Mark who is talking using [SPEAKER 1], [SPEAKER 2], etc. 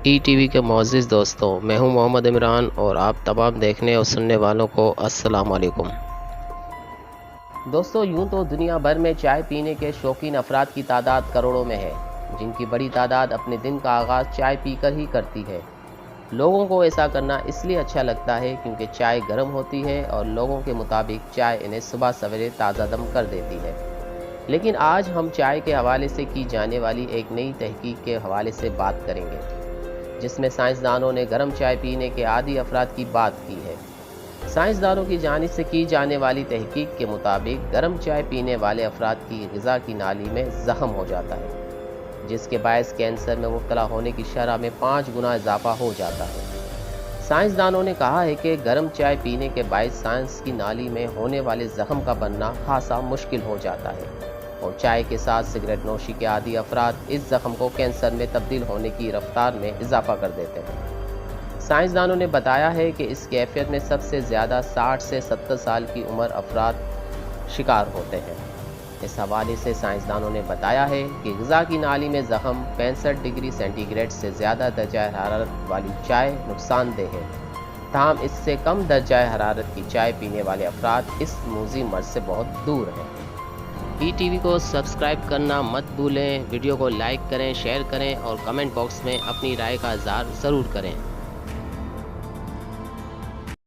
[SPEAKER 1] E T V کے معزز دوستوں، میں ہوں محمد عمران اور آپ تمام دیکھنے اور سننے والوں کو السلام علیکم۔ دوستو، یوں تو دنیا بھر میں چائے پینے کے شوقین افراد کی تعداد کروڑوں میں ہے، جن کی بڑی تعداد اپنے دن کا آغاز چائے پی کر ہی کرتی ہے۔ لوگوں کو ایسا کرنا اس لیے اچھا لگتا ہے کیونکہ چائے گرم ہوتی ہے اور لوگوں کے مطابق چائے انہیں صبح سویرے تازہ دم کر دیتی ہے۔ لیکن آج ہم چائے کے حوالے سے کی جانے والی ایک نئی تحقیق کے حوالے سے بات کریں گے، جس میں سائنسدانوں نے گرم چائے پینے کے عادی افراد کی بات کی ہے۔ سائنسدانوں کی جانب سے کی جانے والی تحقیق کے مطابق گرم چائے پینے والے افراد کی غذا کی نالی میں زخم ہو جاتا ہے، جس کے باعث کینسر میں مبتلا ہونے کی شرح میں 5 گنا اضافہ ہو جاتا ہے۔ سائنسدانوں نے کہا ہے کہ گرم چائے پینے کے باعث سانس کی نالی میں ہونے والے زخم کا بننا خاصا مشکل ہو جاتا ہے، اور چائے کے ساتھ سگریٹ نوشی کے عادی افراد اس زخم کو کینسر میں تبدیل ہونے کی رفتار میں اضافہ کر دیتے ہیں۔ سائنسدانوں نے بتایا ہے کہ اس کیفیت میں سب سے زیادہ 60 سے 70 سال کی عمر افراد شکار ہوتے ہیں۔ اس حوالے سے سائنسدانوں نے بتایا ہے کہ غذا کی نالی میں زخم 65 ڈگری سینٹی گریڈ سے زیادہ درجہ حرارت والی چائے نقصان دہ ہے، تاہم اس سے کم درجہ حرارت کی چائے پینے والے افراد اس موذی مرض سے بہت دور ہیں۔ ای ٹی وی کو سبسکرائب کرنا مت بھولیں، ویڈیو کو لائک کریں، شیئر کریں اور کمنٹ باکس میں اپنی رائے کا اظہار ضرور کریں۔